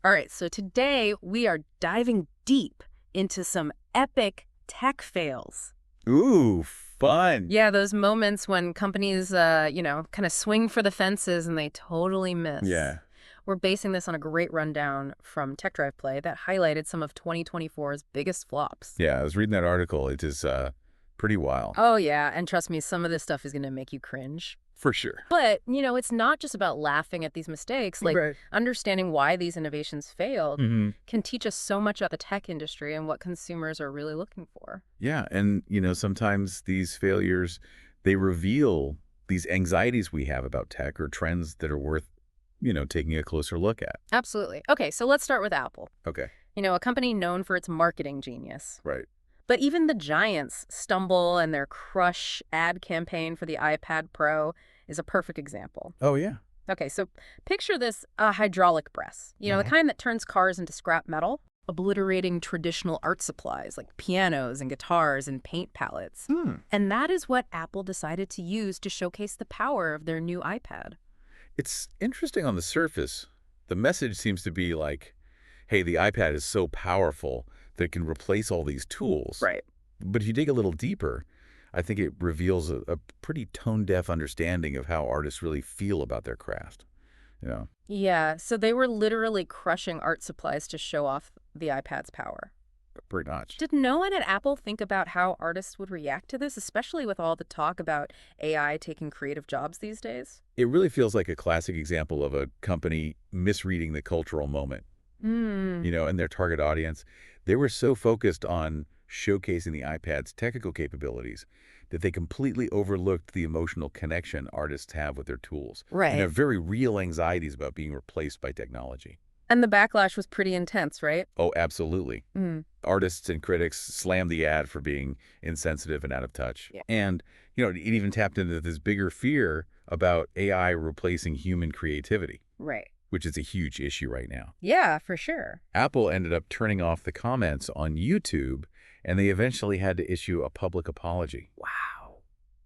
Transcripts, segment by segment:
All right, so today we are diving deep into some epic tech fails. Ooh, fun. Yeah, those moments when companies, kind of swing for the fences and they totally miss. Yeah. We're basing this on a great rundown from Tech Drive Play that highlighted some of 2024's biggest flops. Yeah, I was reading that article. It is pretty wild. Oh, yeah, and trust me, some of this stuff is going to make you cringe. For sure. But, it's not just about laughing at these mistakes. Like, Right. understanding why these innovations failed Hmm. can teach us so much about the tech industry and what consumers are really looking for. Yeah, and sometimes these failures, they reveal these anxieties we have about tech or trends that are worth, taking a closer look at. Absolutely. Okay, so let's start with Apple. Okay. A company known for its marketing genius. Right. But even the giants stumble, and their crush ad campaign for the iPad Pro is a perfect example. Oh, yeah. Okay, so picture this a hydraulic press, the Mhm. kind that turns cars into scrap metal, obliterating traditional art supplies like pianos and guitars and paint palettes. Hmm. And that is what Apple decided to use to showcase the power of their new iPad. It's interesting on the surface. The message seems to be like, hey, the iPad is so powerful that it can replace all these tools. Right. But if you dig a little deeper, I think it reveals a pretty tone-deaf understanding of how artists really feel about their craft. You know? Yeah, so they were literally crushing art supplies to show off the iPad's power. Pretty much. Did no one at Apple think about how artists would react to this, especially with all the talk about AI taking creative jobs these days? It really feels like a classic example of a company misreading the cultural moment, Hmm. and their target audience. They were so focused on showcasing the iPad's technical capabilities that they completely overlooked the emotional connection artists have with their tools and Right. have very real anxieties about being replaced by technology. And the backlash was pretty intense, right? Oh, absolutely. Mm. Artists and critics slammed the ad for being insensitive and out of touch. Yeah. And, it even tapped into this bigger fear about AI replacing human creativity, Right. which is a huge issue right now. Yeah, for sure. Apple ended up turning off the comments on YouTube, and they eventually had to issue a public apology. Wow.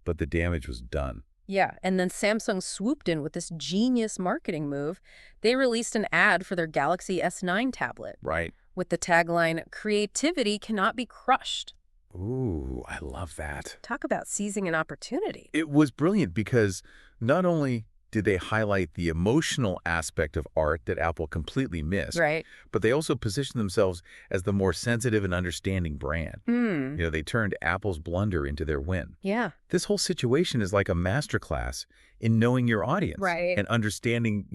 But the damage was done. Yeah, and then Samsung swooped in with this genius marketing move. They released an ad for their Galaxy S9 tablet Right. with the tagline, "Creativity cannot be crushed." Ooh, I love that. Talk about seizing an opportunity. It was brilliant because not only did they highlight the emotional aspect of art that Apple completely missed, Right. but they also positioned themselves as the more sensitive and understanding brand. Hmm. They turned Apple's blunder into their win. Yeah. This whole situation is like a masterclass in knowing your audience Right. and understanding,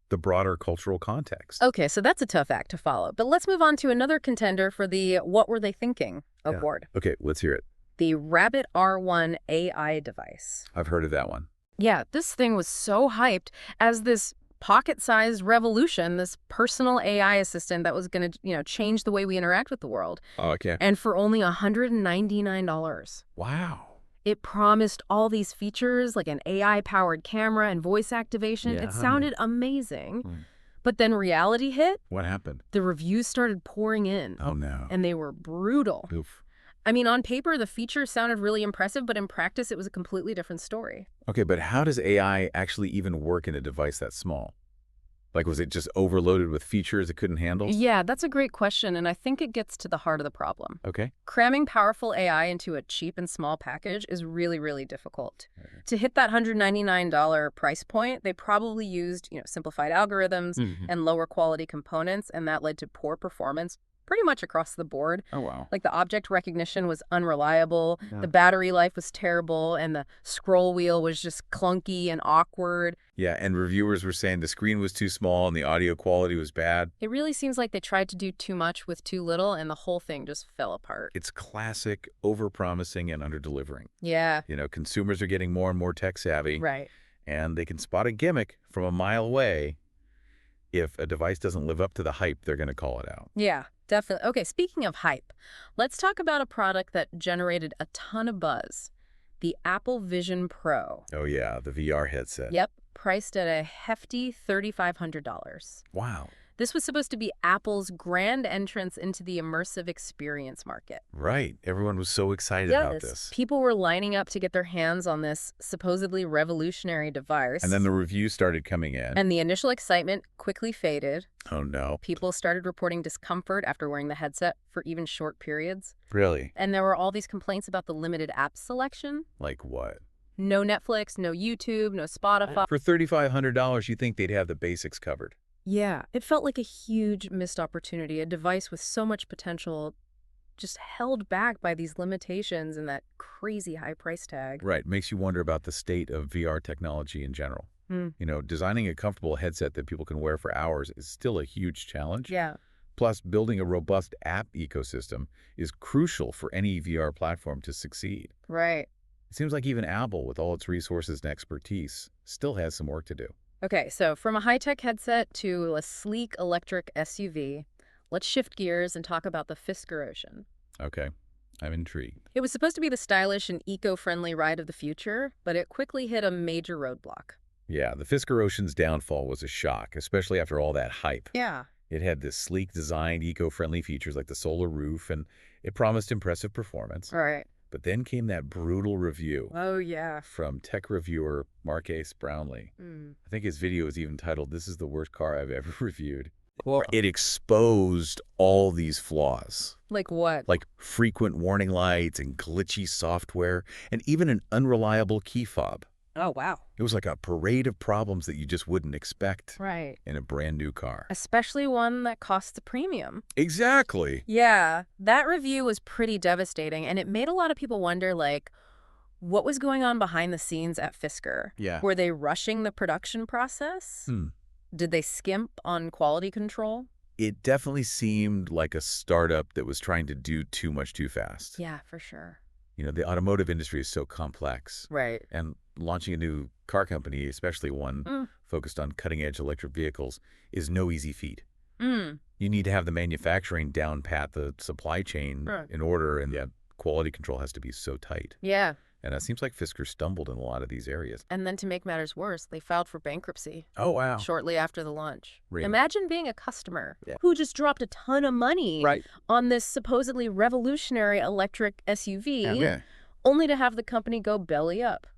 the broader cultural context. Okay, so that's a tough act to follow. But let's move on to another contender for the "What Were They Thinking" Yeah. award. Okay, let's hear it. The Rabbit R1 AI device. I've heard of that one. Yeah, this thing was so hyped as this pocket-sized revolution, this personal AI assistant that was going to, change the way we interact with the world. Oh, okay. And for only $199. Wow. It promised all these features like an AI-powered camera and voice activation. Yeah. It sounded amazing. Hmm. But then reality hit. What happened? The reviews started pouring in. Oh, no. And they were brutal. Oof. I mean, on paper, the feature sounded really impressive, but in practice, it was a completely different story. Okay, but how does AI actually even work in a device that small? Like, was it just overloaded with features it couldn't handle? Yeah, that's a great question, and I think it gets to the heart of the problem. Okay. Cramming powerful AI into a cheap and small package is really, really difficult. To hit that $199 price point, they probably used, simplified algorithms Mhm. and lower quality components, and that led to poor performance pretty much across the board. Oh, wow. Like the object recognition was unreliable, Yeah. the battery life was terrible, and the scroll wheel was just clunky and awkward. Yeah, and reviewers were saying the screen was too small and the audio quality was bad. It really seems like they tried to do too much with too little, and the whole thing just fell apart. It's classic over-promising and under-delivering. Yeah, Consumers are getting more and more tech-savvy, right. and they can spot a gimmick from a mile away. If a device doesn't live up to the hype, they're going to call it out. Yeah, definitely. Okay, speaking of hype, let's talk about a product that generated a ton of buzz. The Apple Vision Pro. Oh, yeah, the VR headset. Yep, priced at a hefty $3,500. Wow. This was supposed to be Apple's grand entrance into the immersive experience market. Right. Everyone was so excited about this. People were lining up to get their hands on this supposedly revolutionary device. And then the reviews started coming in. And the initial excitement quickly faded. Oh, no. People started reporting discomfort after wearing the headset for even short periods. Really? And there were all these complaints about the limited app selection. Like what? No Netflix, no YouTube, no Spotify. For $3,500, you think they'd have the basics covered. Yeah, it felt like a huge missed opportunity, a device with so much potential just held back by these limitations and that crazy high price tag. Right. Makes you wonder about the state of VR technology in general. You know, designing a comfortable headset that people can wear for hours is still a huge challenge. Yeah. Plus, building a robust app ecosystem is crucial for any VR platform to succeed. Right. It seems like even Apple, with all its resources and expertise, still has some work to do. Okay, so from a high-tech headset to a sleek electric SUV, let's shift gears and talk about the Fisker Ocean. Okay, I'm intrigued. It was supposed to be the stylish and eco-friendly ride of the future, but it quickly hit a major roadblock. Yeah, the Fisker Ocean's downfall was a shock, especially after all that hype. Yeah. It had this sleek design, eco-friendly features like the solar roof, and it promised impressive performance. All right. But then came that brutal review. Oh, yeah. From tech reviewer Marques Brownlee. I think his video is even titled, "This is the worst car I've ever reviewed." Well, It exposed all these flaws, Like what? like frequent warning lights and glitchy software, and even an unreliable key fob. Oh, wow. It was like a parade of problems that you just wouldn't expect Right. in a brand new car. Especially one that costs a premium. Exactly. Yeah, that review was pretty devastating, and it made a lot of people wonder, like, what was going on behind the scenes at Fisker? Yeah. Were they rushing the production process? Did they skimp on quality control? It definitely seemed like a startup that was trying to do too much too fast. Yeah, for sure. You know, the automotive industry is so complex. Right. And launching a new car company, especially one focused on cutting-edge electric vehicles, is no easy feat. You need to have the manufacturing down pat, the supply chain in order, and quality control has to be so tight. Yeah. And it seems like Fisker stumbled in a lot of these areas. And then to make matters worse, they filed for bankruptcy Oh, wow. shortly after the launch. Really? Imagine being a customer Yeah. who just dropped a ton of money right. on this supposedly revolutionary electric SUV, Yeah. only to have the company go belly up.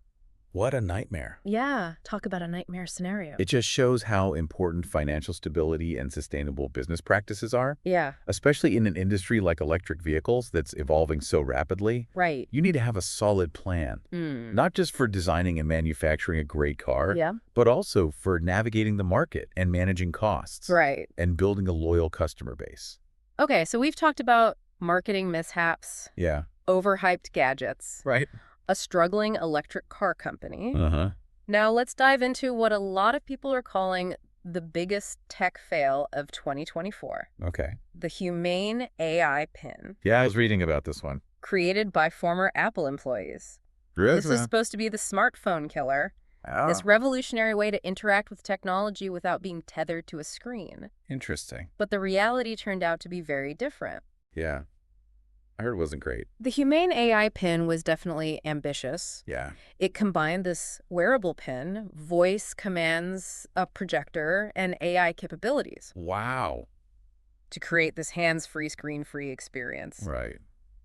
What a nightmare. Yeah, talk about a nightmare scenario. It just shows how important financial stability and sustainable business practices are, Yeah, especially in an industry like electric vehicles that's evolving so rapidly. right. You need to have a solid plan, not just for designing and manufacturing a great car, Yeah, but also for navigating the market and managing costs right. and building a loyal customer base. Okay, so we've talked about marketing mishaps, Yeah. overhyped gadgets, Right. a struggling electric car company. Uh-huh. Now let's dive into what a lot of people are calling the biggest tech fail of 2024. Okay. The Humane AI pin, Yeah, I was reading about this one. created by former Apple employees. This is supposed to be the smartphone killer, Oh, this revolutionary way to interact with technology without being tethered to a screen. interesting. But the reality turned out to be very different. Yeah. I heard it wasn't great. The Humane AI pin was definitely ambitious. Yeah. It combined this wearable pin, voice commands, a projector, and AI capabilities Wow. to create this hands-free, screen-free experience. Right.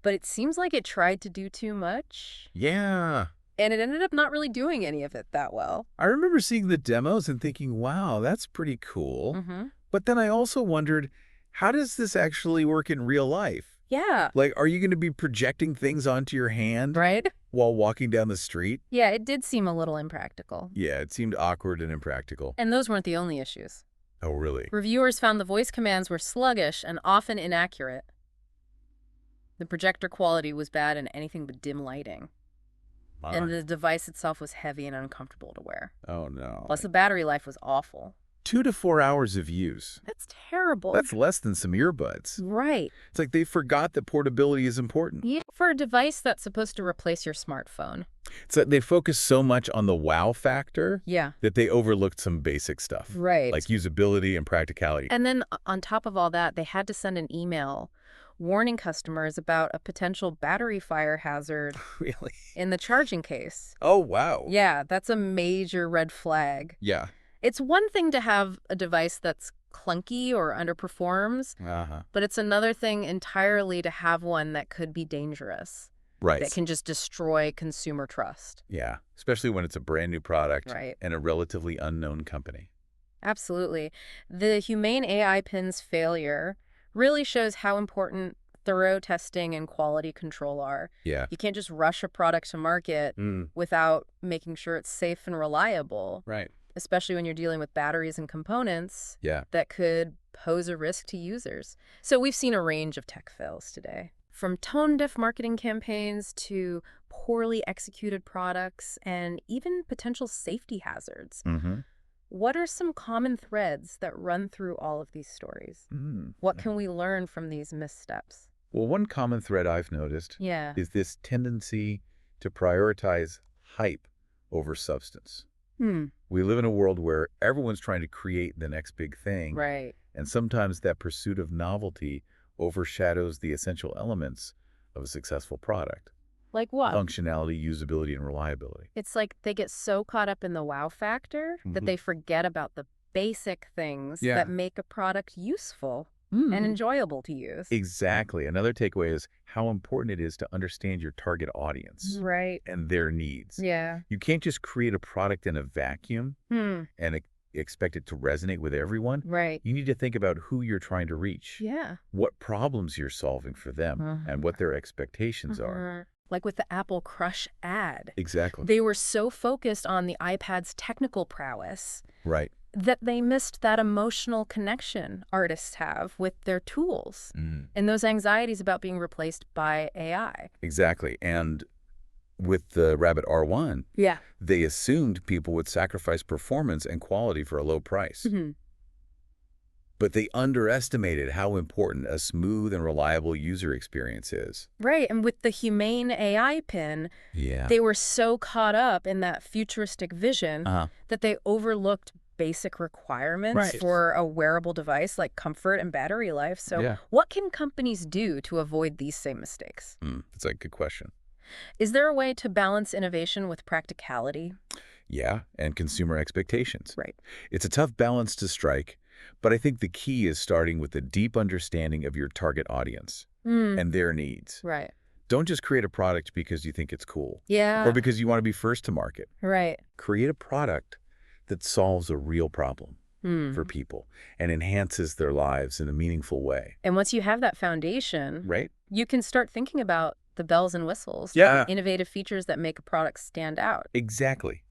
But it seems like it tried to do too much, Yeah. and it ended up not really doing any of it that well. I remember seeing the demos and thinking, wow, that's pretty cool. Mm-hmm. But then I also wondered, how does this actually work in real life? Yeah. Like, are you going to be projecting things onto your hand Right? while walking down the street? Yeah, it did seem a little impractical. Yeah, it seemed awkward and impractical. And those weren't the only issues. Oh, really? Reviewers found the voice commands were sluggish and often inaccurate. The projector quality was bad and anything but dim lighting. And the device itself was heavy and uncomfortable to wear. Oh, no. Plus, the battery life was awful. 2 to 4 hours of use. That's terrible. That's less than some earbuds. right. It's like they forgot that portability is important. Yeah, for a device that's supposed to replace your smartphone. It's like they focused so much on the wow factor Yeah. that they overlooked some basic stuff. Right. Like usability and practicality. And then on top of all that, they had to send an email warning customers about a potential battery fire hazard Really? in the charging case. Oh, wow. Yeah, that's a major red flag. Yeah. It's one thing to have a device that's clunky or underperforms. But it's another thing entirely to have one that could be dangerous. Right. That can just destroy consumer trust. Yeah, especially when it's a brand new product Right. and a relatively unknown company. Absolutely. The Humane AI Pin's failure really shows how important thorough testing and quality control are. Yeah. You can't just rush a product to market without making sure it's safe and reliable. Right. Especially when you're dealing with batteries and components Yeah. that could pose a risk to users. So we've seen a range of tech fails today, from tone-deaf marketing campaigns to poorly executed products and even potential safety hazards. What are some common threads that run through all of these stories? What can we learn from these missteps? Well, one common thread I've noticed is this tendency to prioritize hype over substance. We live in a world where everyone's trying to create the next big thing. Right. And sometimes that pursuit of novelty overshadows the essential elements of a successful product. Like what? Functionality, usability, and reliability. It's like they get so caught up in the wow factor that they forget about the basic things that make a product useful and enjoyable to use. Exactly. Another takeaway is how important it is to understand your target audience. Right. And their needs. Yeah. You can't just create a product in a vacuum and expect it to resonate with everyone. Right. You need to think about who you're trying to reach. Yeah. What problems you're solving for them and what their expectations are. Like with the Apple Crush ad. Exactly. They were so focused on the iPad's technical prowess. Right. That they missed that emotional connection artists have with their tools and those anxieties about being replaced by AI. Exactly. And with the Rabbit R1, they assumed people would sacrifice performance and quality for a low price. But they underestimated how important a smooth and reliable user experience is. Right. And with the Humane AI Pin, they were so caught up in that futuristic vision that they overlooked basic requirements for a wearable device like comfort and battery life. So what can companies do to avoid these same mistakes? That's a good question. Is there a way to balance innovation with practicality? Yeah, and consumer expectations. Right. It's a tough balance to strike, but I think the key is starting with a deep understanding of your target audience and their needs. Right. Don't just create a product because you think it's cool. Yeah. Or because you want to be first to market. Right. Create a product that solves a real problem for people and enhances their lives in a meaningful way. And once you have that foundation, you can start thinking about the bells and whistles, innovative features that make a product stand out. Exactly.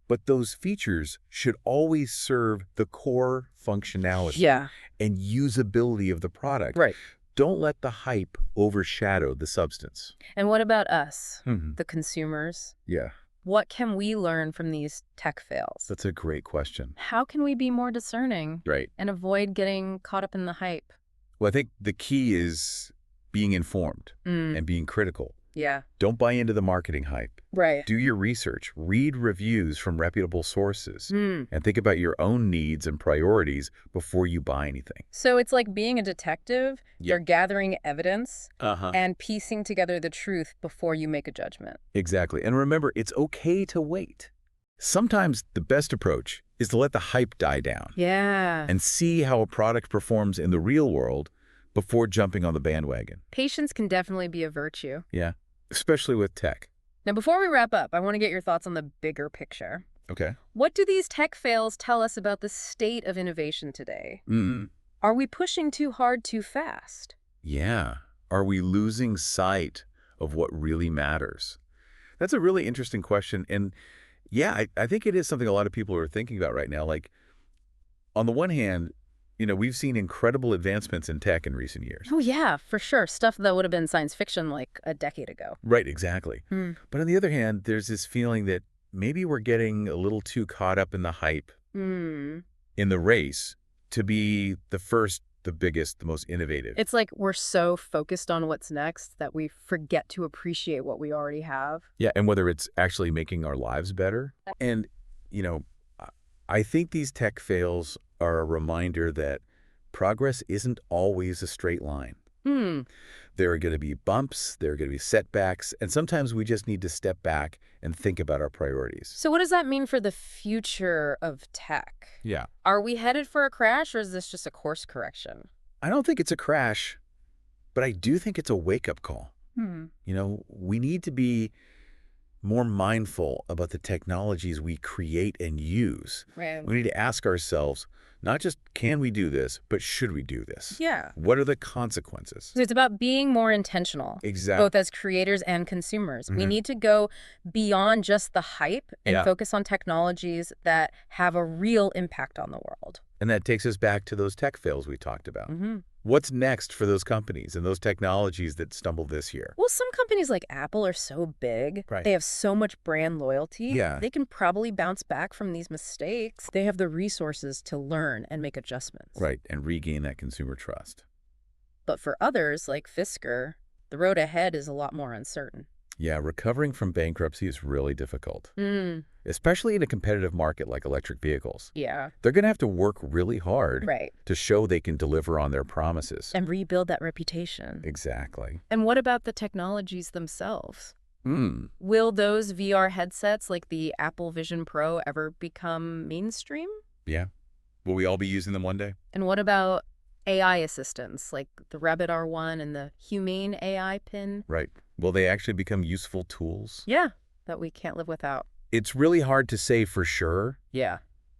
But those features should always serve the core functionality and usability of the product. Right. Don't let the hype overshadow the substance. And what about us, the consumers? Yeah. What can we learn from these tech fails? That's a great question. How can we be more discerning and avoid getting caught up in the hype? Well, I think the key is being informed and being critical. Yeah. Don't buy into the marketing hype. Right. Do your research. Read reviews from reputable sources. And think about your own needs and priorities before you buy anything. So it's like being a detective. You're gathering evidence and piecing together the truth before you make a judgment. Exactly. And remember, it's okay to wait. Sometimes the best approach is to let the hype die down. Yeah. And see how a product performs in the real world before jumping on the bandwagon. Patience can definitely be a virtue. Yeah, especially with tech. Now, before we wrap up, I want to get your thoughts on the bigger picture. Okay. What do these tech fails tell us about the state of innovation today? Are we pushing too hard too fast? Yeah. Are we losing sight of what really matters? That's a really interesting question. And yeah, I think it is something a lot of people are thinking about right now. Like, on the one hand, you know, we've seen incredible advancements in tech in recent years. Oh, yeah, for sure. Stuff that would have been science fiction like a decade ago. Right, exactly. But on the other hand, there's this feeling that maybe we're getting a little too caught up in the hype in the race to be the first, the biggest, the most innovative. It's like we're so focused on what's next that we forget to appreciate what we already have. Yeah, and whether it's actually making our lives better. And, you know, I think these tech fails are a reminder that progress isn't always a straight line. Hmm. There are going to be bumps, there are going to be setbacks, and sometimes we just need to step back and think about our priorities. So what does that mean for the future of tech? Yeah. Are we headed for a crash, or is this just a course correction? I don't think it's a crash, but I do think it's a wake-up call. Hmm. We need to be more mindful about the technologies we create and use. Right. We need to ask ourselves, not just can we do this, but should we do this? Yeah. What are the consequences? So it's about being more intentional. Exactly. Both as creators and consumers. We Mhm. need to go beyond just the hype and Yeah. focus on technologies that have a real impact on the world. And that takes us back to those tech fails we talked about. Mm-hmm. What's next for those companies and those technologies that stumbled this year? Well, some companies like Apple are so big. Right. They have so much brand loyalty. Yeah. They can probably bounce back from these mistakes. They have the resources to learn and make adjustments. Right, and regain that consumer trust. But for others, like Fisker, the road ahead is a lot more uncertain. Yeah, recovering from bankruptcy is really difficult, Mm. especially in a competitive market like electric vehicles. Yeah. They're going to have to work really hard Right. to show they can deliver on their promises. And rebuild that reputation. Exactly. And what about the technologies themselves? Mm. Will those VR headsets like the Apple Vision Pro ever become mainstream? Yeah. Will we all be using them one day? And what about AI assistants like the Rabbit R1 and the Humane AI pin? Right. Will they actually become useful tools? Yeah, that we can't live without. It's really hard to say for sure. Yeah.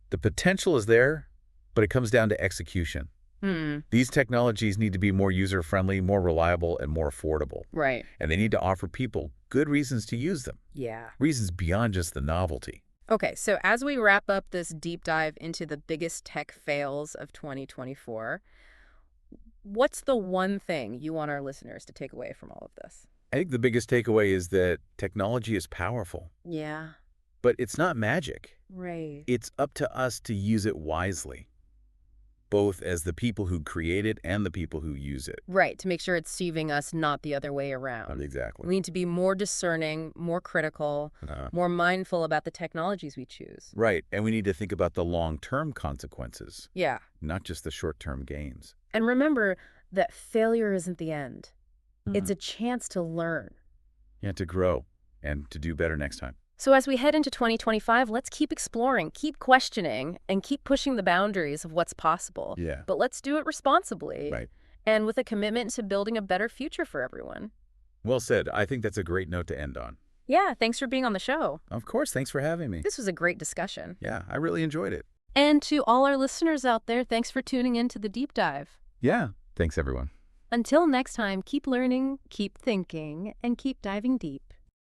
The potential is there, but it comes down to execution. Hmm. These technologies need to be more user-friendly, more reliable, and more affordable. Right. And they need to offer people good reasons to use them. Yeah. Reasons beyond just the novelty. Okay, so as we wrap up this deep dive into the biggest tech fails of 2024, what's the one thing you want our listeners to take away from all of this? I think the biggest takeaway is that technology is powerful, Yeah. but it's not magic. Right. It's up to us to use it wisely, both as the people who create it and the people who use it. Right, to make sure it's serving us, not the other way around. Exactly. We need to be more discerning, more critical, more mindful about the technologies we choose. Right, and we need to think about the long-term consequences, Yeah. not just the short-term gains. And remember that failure isn't the end. It's a chance to learn. Yeah, to grow and to do better next time. So as we head into 2025, let's keep exploring, keep questioning, and keep pushing the boundaries of what's possible. Yeah. But let's do it responsibly. Right. And with a commitment to building a better future for everyone. Well said. I think that's a great note to end on. Yeah, thanks for being on the show. Of course, thanks for having me. This was a great discussion. Yeah, I really enjoyed it. And to all our listeners out there, thanks for tuning in to the Deep Dive. Yeah, thanks everyone. Until next time, keep learning, keep thinking, and keep diving deep.